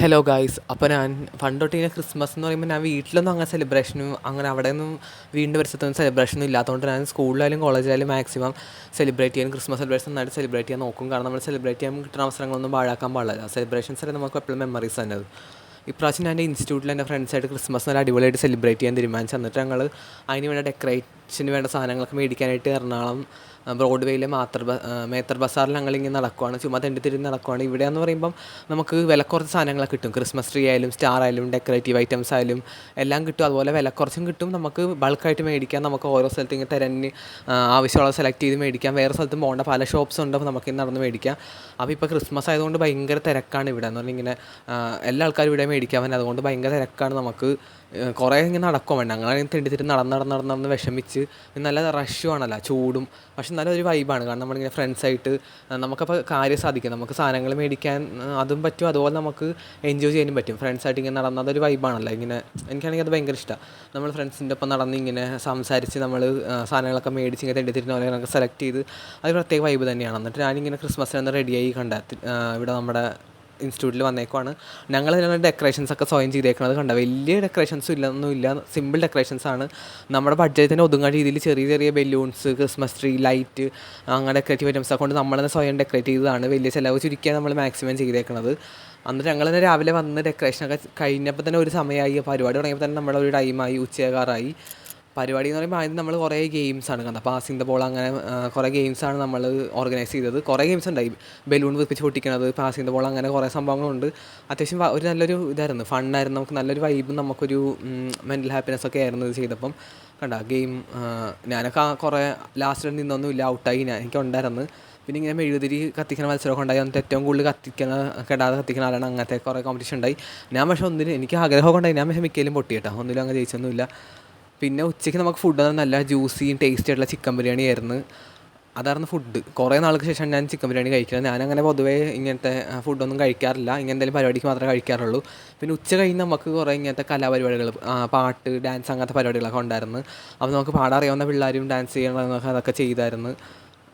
Hello guys. അപ്പോൾ ഞാൻ പണ്ട് തൊട്ട് ഇങ്ങനെ ക്രിസ്മസ് എന്ന് പറയുമ്പോൾ ഞാൻ വീട്ടിലൊന്നും അങ്ങനെ സെലിബ്രേഷനും അങ്ങനെ അവിടെയൊന്നും വീടിൻ്റെ പരിസരത്തൊന്നും സെലിബ്രേഷനും ഇല്ലാത്തതുകൊണ്ട് ഞാൻ സ്കൂളിലായാലും കോളേജിലായാലും മാക്സിമം സെലിബ്രേറ്റ് ചെയ്യാൻ ക്രിസ്മസ് സെലിബ്രേഷൻ നന്നായിട്ട് സെലിബ്രേറ്റ് ചെയ്യാൻ നോക്കും. കാരണം നമ്മൾ സെലിബ്രേറ്റ് ചെയ്യാൻ കിട്ടുന്ന അവസരങ്ങളൊന്നും പാഴാക്കാൻ പാടില്ല. സെലിബ്രേഷൻസ് ഒക്കെ നമുക്ക് എപ്പോഴും മെമ്മറീസ് തന്നെ അത്. ഇപ്രാവശ്യം ഞാൻ എൻ്റെ ഇൻസ്റ്റിറ്റ്യൂട്ടിൽ എൻ്റെ ഫ്രണ്ട്സായിട്ട് ക്രിസ്മസ് നല്ല അടിപൊളിയായിട്ട് സെലിബ്രേറ്റ് ചെയ്യാൻ തീരുമാനിച്ചു. എന്നിട്ട് ഞങ്ങൾ അതിന് വേണ്ട ഡെക്കറേഷന് വേണ്ട സാധനങ്ങളൊക്കെ മേടിക്കാനായിട്ട് എറണാകുളം ബ്രോഡ്വേയിലെ മേത്തർ ബസാറിൽ ഞങ്ങളിങ്ങനെ നടക്കുവാണ്, ചുമ്മാ തെണ്ടിത്തിരിഞ്ഞ് നടക്കുവാണ്. ഇവിടെയെന്ന് പറയുമ്പം നമുക്ക് വിലക്കുറച്ച് സാധനങ്ങളൊക്കെ കിട്ടും. ക്രിസ്മസ് ട്രീ ആയാലും സ്റ്റാർ ആയാലും ഡെക്കറേറ്റീവ് ഐറ്റംസ് ആയാലും എല്ലാം കിട്ടും. അതുപോലെ വിലക്കുറച്ചും കിട്ടും. നമുക്ക് ബൾക്കായിട്ട് മേടിക്കാം. നമുക്ക് ഓരോ സ്ഥലത്ത് ഇങ്ങനെ തിരഞ്ഞ് ആവശ്യമുള്ളത് സെലക്ട് ചെയ്ത് മേടിക്കാം. വേറെ സ്ഥലത്തും പോകേണ്ട പല ഷോപ്സ് ഉണ്ട്, അപ്പോൾ നമുക്ക് നടന്ന് മേടിക്കാം. അപ്പോൾ ഇപ്പോൾ ക്രിസ്മസ് ആയതുകൊണ്ട് ഭയങ്കര തിരക്കാണ് ഇവിടെ എന്ന് പറഞ്ഞാൽ ഇങ്ങനെ എല്ലാ ആൾക്കാരും ഇവിടെ മേടിക്കാൻ പറ്റും. അതുകൊണ്ട് ഭയങ്കര തിരക്കാണ്. നമുക്ക് കുറേ ഇങ്ങനെ നടക്കുക വേണ്ട, ഞങ്ങളങ്ങനെ തെണ്ടിത്തിരി നടന്ന് വിഷമിച്ച്. നല്ല റഷും ആണല്ലോ, ചൂടും. പക്ഷെ നല്ലൊരു വൈബാണ്. കാരണം നമ്മളിങ്ങനെ ഫ്രണ്ട്സായിട്ട് നമുക്കപ്പോൾ കാര്യം സാധിക്കും. നമുക്ക് സാധനങ്ങൾ മേടിക്കാൻ അതും പറ്റും, അതുപോലെ നമുക്ക് എൻജോയ് ചെയ്യാനും പറ്റും. ഫ്രണ്ട്സായിട്ട് ഇങ്ങനെ നടന്ന് അതൊരു വൈബാണല്ലോ. ഇങ്ങനെ എനിക്കാണെങ്കിൽ അത് ഭയങ്കര ഇഷ്ടമാണ്. നമ്മൾ ഫ്രണ്ട്സിൻ്റെ ഒപ്പം നടന്ന് ഇങ്ങനെ സംസാരിച്ച് നമ്മൾ സാധനങ്ങളൊക്കെ മേടിച്ച് ഇങ്ങനെ തെണ്ടിത്തിരിഞ്ഞ പോലെ നമുക്ക് സെലക്ട് ചെയ്ത് അത് പ്രത്യേക വൈബ് തന്നെയാണ്. എന്നിട്ട് ഞാനിങ്ങനെ ക്രിസ്മസിന് റെഡിയായി ഇവിടെ നമ്മുടെ ഇൻസ്റ്റിറ്റ്യൂട്ടിൽ വന്നേക്കുവാണ്. ഞങ്ങൾ ഇതിനുള്ള ഡെക്കറേഷൻസൊക്കെ സ്വയം ചെയ്തേക്കുന്നത് കണ്ട. വലിയ ഡെക്കറേഷൻസും ഇല്ല, സിമ്പിൾ ഡെക്കറേഷൻസാണ്. നമ്മുടെ ബഡ്ജറ്റിന് ഒതുങ്ങുന്ന രീതിയിൽ ചെറിയ ചെറിയ ബലൂൺസ്, ക്രിസ്മസ് ട്രീ, ലൈറ്റ്, അങ്ങനെ ഡെക്കറേറ്റീവ് ഐറ്റംസൊക്കെ കൊണ്ട് നമ്മൾ തന്നെ സ്വയം ഡെക്കറേറ്റ് ചെയ്തതാണ്. വലിയ ചിലവ് ചുരുക്കിയാണ് നമ്മൾ മാക്സിമം ചെയ്തേക്കുന്നത്. എന്നിട്ട് ഞങ്ങൾ തന്നെ രാവിലെ വന്ന് ഡെക്കറേഷനൊക്കെ കഴിഞ്ഞപ്പോൾ തന്നെ ഒരു സമയമായി. പരിപാടി തുടങ്ങിയപ്പോൾ തന്നെ നമ്മളൊരു ടൈമായി, ഉച്ചയാകാറായി. പരിപാടി എന്ന് പറയുമ്പോൾ ആദ്യം നമ്മൾ കുറേ ഗെയിംസാണ് കണ്ടത്. പാസിംഗ് ദ ബോൾ, അങ്ങനെ കുറേ ഗെയിംസാണ് നമ്മൾ ഓർഗനൈസ് ചെയ്തത്. കുറേ ഗെയിംസ് ഉണ്ടായി. ബലൂൺ വിപ്പിച്ച് പൊട്ടിക്കണത്, പാസിംഗ് ദ ബോൾ, അങ്ങനെ കുറേ സംഭവങ്ങളുണ്ട്. അത്യാവശ്യം ഒരു നല്ലൊരു ഇതായിരുന്നു, ഫണ്ണായിരുന്നു. നമുക്ക് നല്ലൊരു വൈബും നമുക്കൊരു മെൻ്റൽ ഹാപ്പിനെസ്സൊക്കെ ആയിരുന്നു ഇത് ചെയ്തപ്പം. കണ്ട ഗെയിം ഞാനൊക്കെ കുറേ ലാസ്റ്റിൽ നിന്നൊന്നുമില്ല, ഔട്ടായി. എനിക്കുണ്ടായിരുന്നു. പിന്നെ ഇങ്ങനെ മെഴുകുതിരി കത്തിക്കുന്ന മത്സരമൊക്കെ ഉണ്ടായി. എന്നിട്ട് ഏറ്റവും കൂടുതൽ കെടാതെ കത്തിക്കുന്ന ആളാണ്. അങ്ങനത്തെ കുറേ കോമ്പറ്റീഷൻ ഉണ്ടായി. ഞാൻ പക്ഷേ ഒന്നിനും എനിക്ക് ആഗ്രഹമൊക്കെ ഉണ്ടായി. ഞാൻ പക്ഷേ മിക്കയിലും പൊട്ടിയിട്ടാ, ഒന്നിലും അങ്ങനെ ജയിച്ചൊന്നുമില്ല. പിന്നെ ഉച്ചയ്ക്ക് നമുക്ക് ഫുഡ് നല്ല ജ്യൂസിയും ടേസ്റ്റി ആയിട്ടുള്ള ചിക്കൻ ബിരിയാണി ആയിരുന്നു. അതായിരുന്നു ഫുഡ്. കുറേ നാൾക്ക് ശേഷം ഞാൻ ചിക്കൻ ബിരിയാണി കഴിക്കുന്നത്. ഞാനങ്ങനെ പൊതുവേ ഇങ്ങനത്തെ ഫുഡൊന്നും കഴിക്കാറില്ല. ഇങ്ങനെ എന്തെങ്കിലും പരിപാടിക്ക് മാത്രമേ കഴിക്കാറുള്ളൂ. പിന്നെ ഉച്ച കഴിഞ്ഞ് നമുക്ക് കുറേ ഇങ്ങനത്തെ കലാപരിപാടികൾ, പാട്ട്, ഡാൻസ്, അങ്ങനത്തെ പരിപാടികളൊക്കെ ഉണ്ടായിരുന്നു. അപ്പോൾ നമുക്ക് പാടാറിയാവുന്ന പിള്ളേരും ഡാൻസ് ചെയ്യണമെന്നൊക്കെ അതൊക്കെ ചെയ്തായിരുന്നു.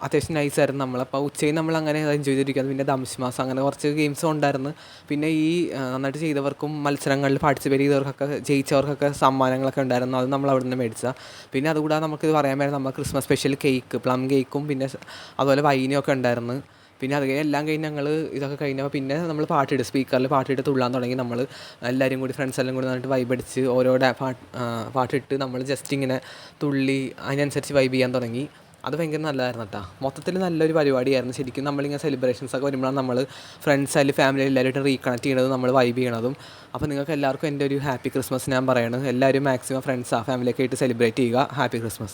അത്യാവശ്യം നൈസായിരുന്നു. നമ്മളപ്പോൾ ഉച്ചയും നമ്മളങ്ങനെ എൻജോയ് ചെയ്തിരിക്കുന്നത്. പിന്നെ ദംഷ്മാസ്, അങ്ങനെ കുറച്ച് ഗെയിംസും ഉണ്ടായിരുന്നു. പിന്നെ ഈ നന്നായിട്ട് ചെയ്തവർക്കും മത്സരങ്ങളിൽ പാർട്ടിസിപ്പേറ്റ് ചെയ്തവർക്കൊക്കെ ജയിച്ചവർക്കൊക്കെ സമ്മാനങ്ങളൊക്കെ ഉണ്ടായിരുന്നു. അത് നമ്മൾ അവിടെ നിന്ന് മേടിച്ചാൽ. പിന്നെ അതുകൂടാതെ നമുക്കിത് പറയാൻ പറ്റും, നമ്മൾ ക്രിസ്മസ് സ്പെഷ്യൽ കേക്ക്, പ്ലം കേക്കും, പിന്നെ അതുപോലെ വൈനും ഒക്കെ ഉണ്ടായിരുന്നു. പിന്നെ അത് എല്ലാം കഴിഞ്ഞ് ഞങ്ങൾ ഇതൊക്കെ കഴിഞ്ഞപ്പോൾ പിന്നെ നമ്മൾ സ്പീക്കറിൽ പാട്ടിട്ട് തുള്ളാൻ തുടങ്ങി. നമ്മൾ എല്ലാവരും കൂടി, ഫ്രണ്ട്സ് എല്ലാം കൂടി നന്നായിട്ട് വൈബ് അടിച്ച് ഓരോ പാട്ടിട്ട് നമ്മൾ ജസ്റ്റ് ഇങ്ങനെ തുള്ളി അതിനനുസരിച്ച് വൈബ് ചെയ്യാൻ തുടങ്ങി. അത് ഭയങ്കര നല്ലതായിരുന്നു കേട്ടോ. മൊത്തത്തിൽ നല്ലൊരു പരിപാടിയായിരുന്നു. ശരിക്കും നമ്മളിങ്ങനെ സെലിബ്രേഷൻസൊക്കെ വരുമ്പോഴാണ് നമ്മൾ ഫ്രണ്ട്സായാലും ഫാമിലി എല്ലാവരുമായിട്ട് റീകണക്ട് ചെയ്യണതും നമ്മൾ വൈബ് ചെയ്യണതും. അപ്പോൾ നിങ്ങൾക്ക് എല്ലാവർക്കും എൻ്റെ ഒരു ഹാപ്പി ക്രിസ്മസ് ഞാൻ പറയണം. എല്ലാവരും മാക്സിമം ഫാമിലിയൊക്കെ ആയിട്ട് സെലിബ്രേറ്റ് ചെയ്യുക. Happy Christmas.